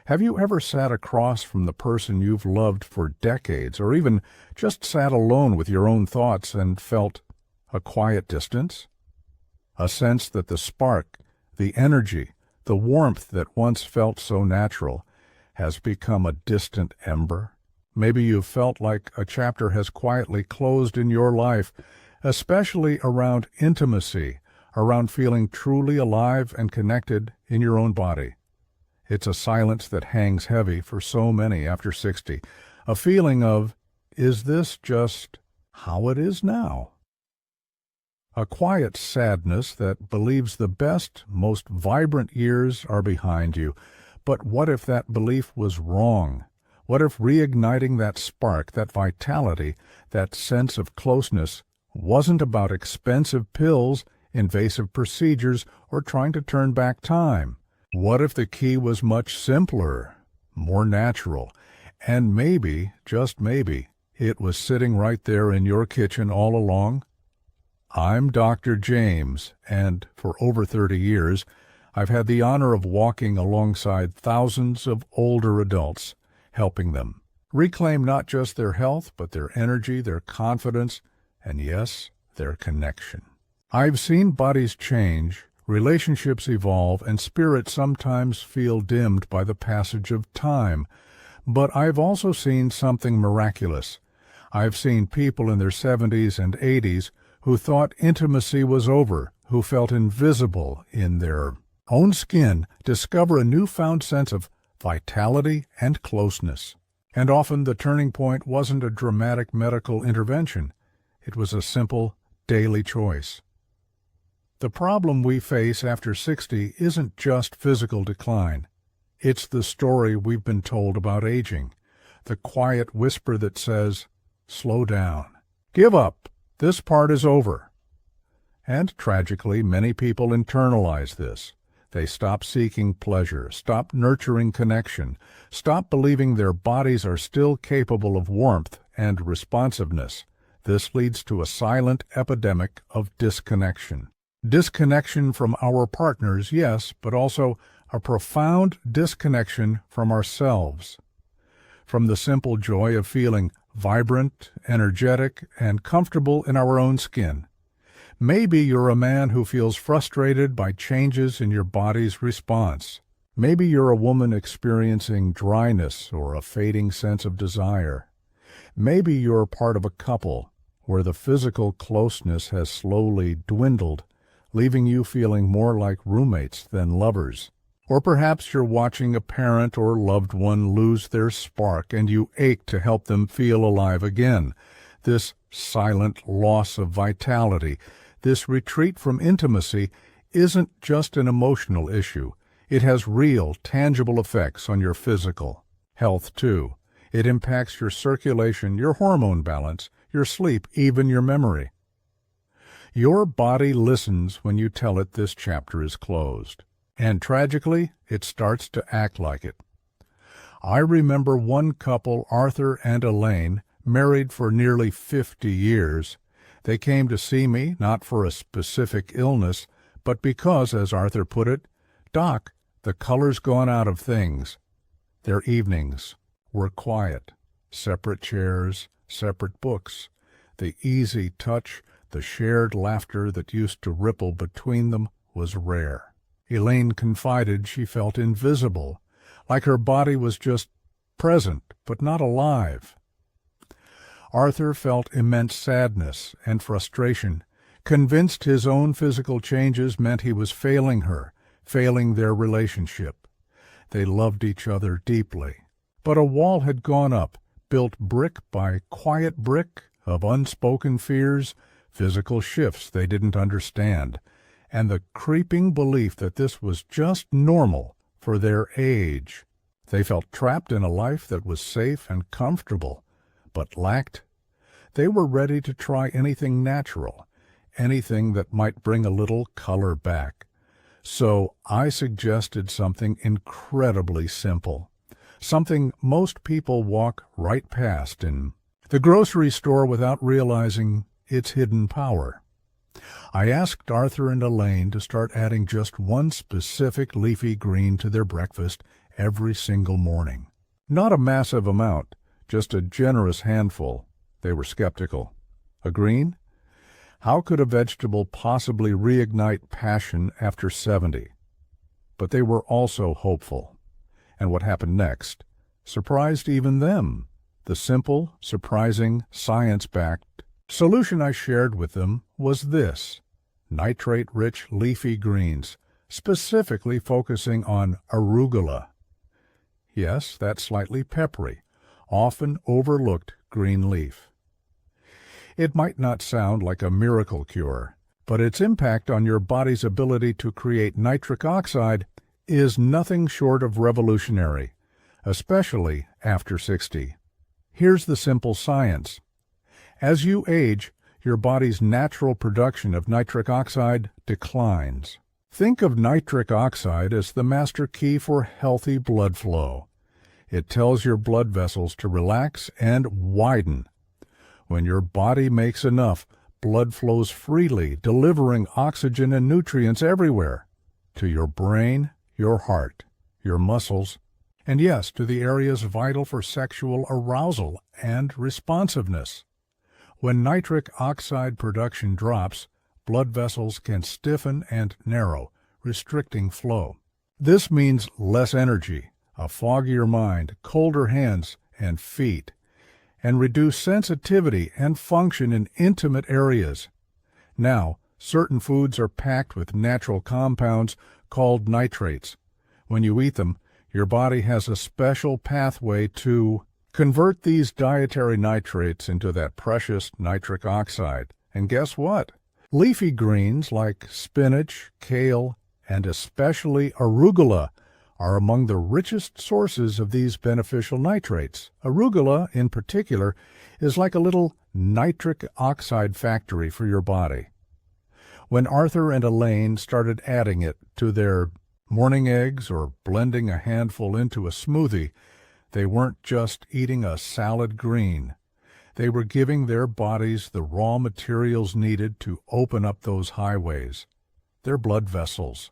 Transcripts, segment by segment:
Have you ever sat across from the person you've loved for decades, or even just sat alone with your own thoughts and felt a quiet distance? A sense that the spark, the energy, the warmth that once felt so natural has become a distant ember? Maybe you've felt like a chapter has quietly closed in your life, especially around intimacy, around feeling truly alive and connected in your own body. It's a silence that hangs heavy for so many after 60, a feeling of, is this just how it is now? A quiet sadness that believes the best, most vibrant years are behind you. But what if that belief was wrong? What if reigniting that spark, that vitality, that sense of closeness wasn't about expensive pills, invasive procedures, or trying to turn back time? What if the key was much simpler, more natural, and maybe, just maybe, it was sitting right there in your kitchen all along? I'm Dr. James, and for over 30 years, I've had the honor of walking alongside thousands of older adults, helping them reclaim not just their health, but their energy, their confidence, and yes, their connection. I've seen bodies change, relationships evolve, and spirits sometimes feel dimmed by the passage of time. But I've also seen something miraculous. I've seen people in their 70s and 80s who thought intimacy was over, who felt invisible in their own skin, discover a newfound sense of vitality and closeness. And often the turning point wasn't a dramatic medical intervention. It was a simple, daily choice. The problem we face after 60 isn't just physical decline. It's the story we've been told about aging, the quiet whisper that says, slow down, give up, this part is over. And tragically, many people internalize this. They stop seeking pleasure, stop nurturing connection, stop believing their bodies are still capable of warmth and responsiveness. This leads to a silent epidemic of disconnection. Disconnection from our partners, yes, but also a profound disconnection from ourselves, from the simple joy of feeling vibrant, energetic, and comfortable in our own skin. Maybe you're a man who feels frustrated by changes in your body's response. Maybe you're a woman experiencing dryness or a fading sense of desire. Maybe you're part of a couple where the physical closeness has slowly dwindled, leaving you feeling more like roommates than lovers. Or perhaps you're watching a parent or loved one lose their spark and you ache to help them feel alive again. This silent loss of vitality, this retreat from intimacy, isn't just an emotional issue. It has real, tangible effects on your physical health, too. It impacts your circulation, your hormone balance, your sleep, even your memory. Your body listens when you tell it this chapter is closed. And tragically, it starts to act like it. I remember one couple, Arthur and Elaine, married for nearly 50 years. They came to see me, not for a specific illness, but because, as Arthur put it, Doc, the color's gone out of things. Their evenings were quiet. Separate chairs, separate books. The easy touch, the shared laughter that used to ripple between them was rare. Elaine confided she felt invisible, like her body was just present but not alive. Arthur felt immense sadness and frustration, convinced his own physical changes meant he was failing her, failing their relationship. They loved each other deeply, but a wall had gone up, built brick by quiet brick of unspoken fears, physical shifts they didn't understand, and the creeping belief that this was just normal for their age. They felt trapped in a life that was safe and comfortable, but lacked. They were ready to try anything natural, anything that might bring a little color back. So I suggested something incredibly simple, something most people walk right past in the grocery store without realizing its hidden power. I asked Arthur and Elaine to start adding just one specific leafy green to their breakfast every single morning. Not a massive amount, just a generous handful. They were skeptical. A green? How could a vegetable possibly reignite passion after 70? But they were also hopeful. And what happened next surprised even them. The simple, surprising, science-backed solution I shared with them was this: nitrate-rich leafy greens, specifically focusing on arugula. Yes, that slightly peppery, often overlooked green leaf. It might not sound like a miracle cure, but its impact on your body's ability to create nitric oxide is nothing short of revolutionary, especially after 60. Here's the simple science. As you age, your body's natural production of nitric oxide declines. Think of nitric oxide as the master key for healthy blood flow. It tells your blood vessels to relax and widen. When your body makes enough, blood flows freely, delivering oxygen and nutrients everywhere, to your brain, your heart, your muscles, and yes, to the areas vital for sexual arousal and responsiveness. When nitric oxide production drops, blood vessels can stiffen and narrow, restricting flow. This means less energy, a foggier mind, colder hands and feet, and reduced sensitivity and function in intimate areas. Now, certain foods are packed with natural compounds called nitrates. When you eat them, your body has a special pathway to convert these dietary nitrates into that precious nitric oxide. And guess what? Leafy greens like spinach, kale, and especially arugula are among the richest sources of these beneficial nitrates. Arugula, in particular, is like a little nitric oxide factory for your body. When Arthur and Elaine started adding it to their morning eggs or blending a handful into a smoothie, they weren't just eating a salad green. They were giving their bodies the raw materials needed to open up those highways, their blood vessels.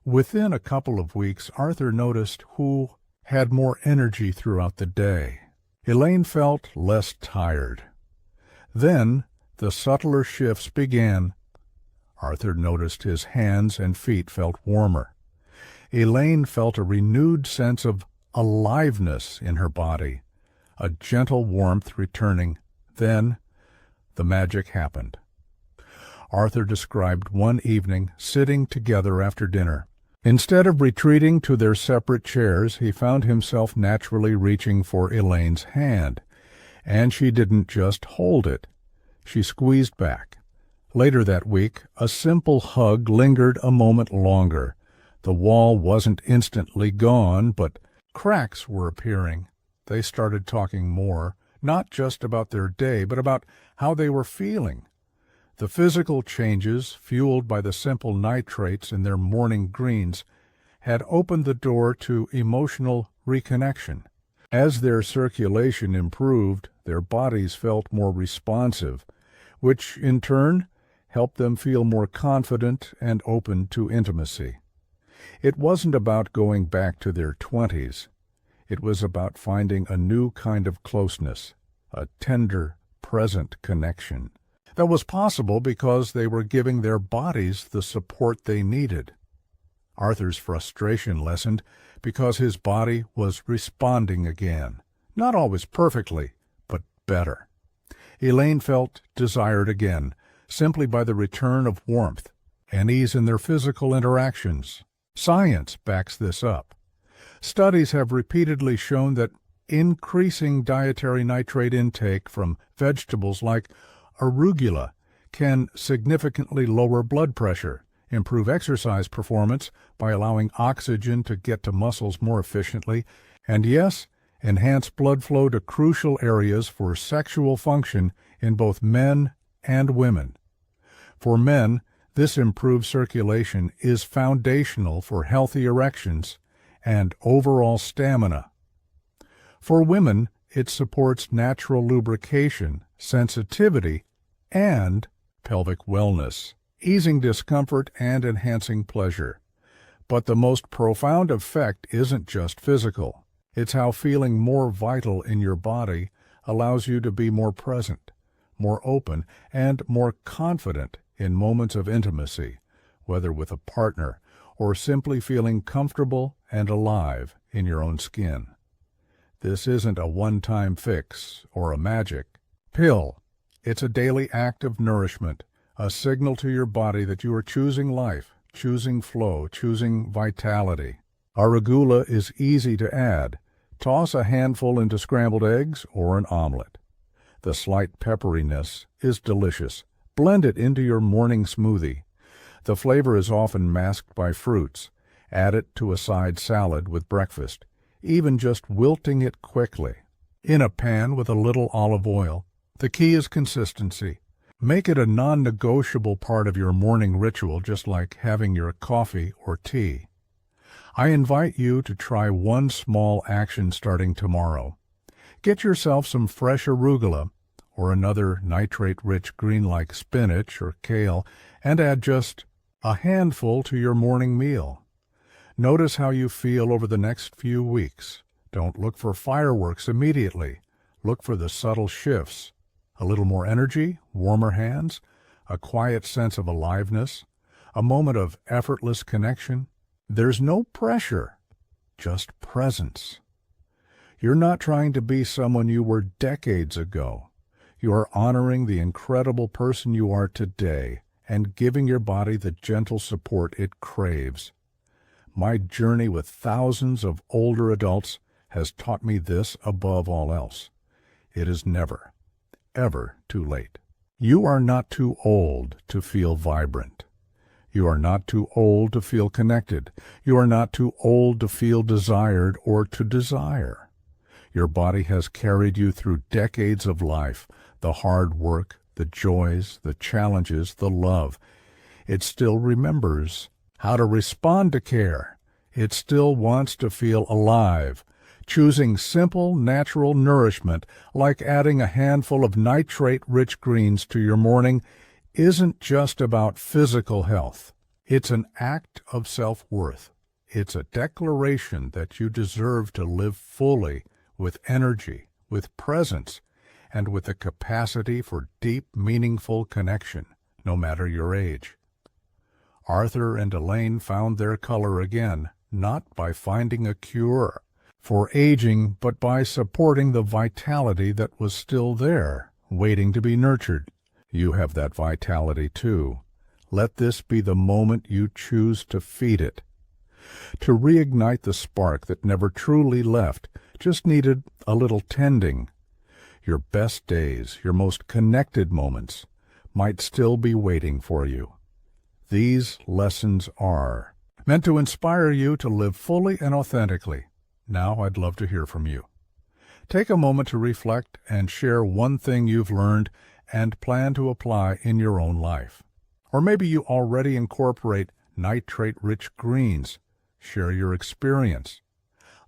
Within a couple of weeks, Arthur noticed who had more energy throughout the day. Elaine felt less tired. Then the subtler shifts began. Arthur noticed his hands and feet felt warmer. Elaine felt a renewed sense of aliveness in her body, a gentle warmth returning. Then the magic happened. Arthur described one evening sitting together after dinner. Instead of retreating to their separate chairs, he found himself naturally reaching for Elaine's hand. And she didn't just hold it. She squeezed back. Later that week, a simple hug lingered a moment longer. The wall wasn't instantly gone, but cracks were appearing. They started talking more, not just about their day, but about how they were feeling. The physical changes, fueled by the simple nitrates in their morning greens, had opened the door to emotional reconnection. As their circulation improved, their bodies felt more responsive, which in turn helped them feel more confident and open to intimacy. It wasn't about going back to their 20s. It was about finding a new kind of closeness, a tender, present connection. That was possible because they were giving their bodies the support they needed. Arthur's frustration lessened because his body was responding again, not always perfectly, but better. Elaine felt desired again, simply by the return of warmth and ease in their physical interactions. Science backs this up. Studies have repeatedly shown that increasing dietary nitrate intake from vegetables like arugula can significantly lower blood pressure, improve exercise performance by allowing oxygen to get to muscles more efficiently, and yes, enhance blood flow to crucial areas for sexual function in both men and women. For men, this improved circulation is foundational for healthy erections and overall stamina. For women, it supports natural lubrication, sensitivity, and pelvic wellness, easing discomfort and enhancing pleasure. But the most profound effect isn't just physical. It's how feeling more vital in your body allows you to be more present, more open, and more confident in moments of intimacy, whether with a partner or simply feeling comfortable and alive in your own skin. This isn't a one-time fix or a magic pill. It's a daily act of nourishment, a signal to your body that you are choosing life, choosing flow, choosing vitality. Arugula is easy to add. Toss a handful into scrambled eggs or an omelet. The slight pepperiness is delicious. Blend it into your morning smoothie. The flavor is often masked by fruits. Add it to a side salad with breakfast, even just wilting it quickly. In a pan with a little olive oil. The key is consistency. Make it a non-negotiable part of your morning ritual, just like having your coffee or tea. I invite you to try one small action starting tomorrow. Get yourself some fresh arugula or another nitrate-rich green like spinach or kale and add just a handful to your morning meal. Notice how you feel over the next few weeks. Don't look for fireworks immediately. Look for the subtle shifts. A little more energy, warmer hands, a quiet sense of aliveness, a moment of effortless connection. There's no pressure, just presence. You're not trying to be someone you were decades ago. You are honoring the incredible person you are today and giving your body the gentle support it craves. My journey with thousands of older adults has taught me this above all else. It is never, ever too late. You are not too old to feel vibrant. You are not too old to feel connected. You are not too old to feel desired or to desire. Your body has carried you through decades of life, the hard work, the joys, the challenges, the love. It still remembers how to respond to care. It still wants to feel alive. Choosing simple, natural nourishment, like adding a handful of nitrate-rich greens to your morning, isn't just about physical health. It's an act of self-worth. It's a declaration that you deserve to live fully, with energy, with presence, and with the capacity for deep, meaningful connection, no matter your age. Arthur and Elaine found their color again, not by finding a cure for aging, but by supporting the vitality that was still there, waiting to be nurtured. You have that vitality too. Let this be the moment you choose to feed it. To reignite the spark that never truly left, just needed a little tending. Your best days, your most connected moments, might still be waiting for you. These lessons are meant to inspire you to live fully and authentically. Now I'd love to hear from you. Take a moment to reflect and share one thing you've learned and plan to apply in your own life. Or maybe you already incorporate nitrate-rich greens. Share your experience.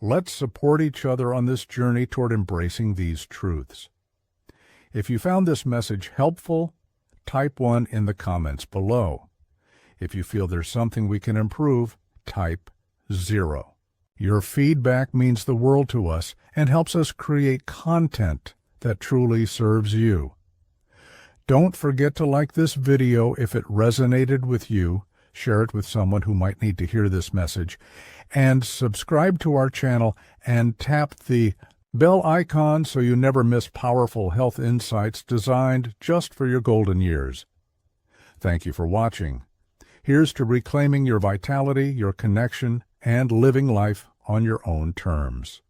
Let's support each other on this journey toward embracing these truths. If you found this message helpful, type 1 in the comments below. If you feel there's something we can improve, type 0. Your feedback means the world to us and helps us create content that truly serves you. Don't forget to like this video if it resonated with you, share it with someone who might need to hear this message, and subscribe to our channel and tap the bell icon so you never miss powerful health insights designed just for your golden years. Thank you for watching. Here's to reclaiming your vitality, your connection, and living life on your own terms.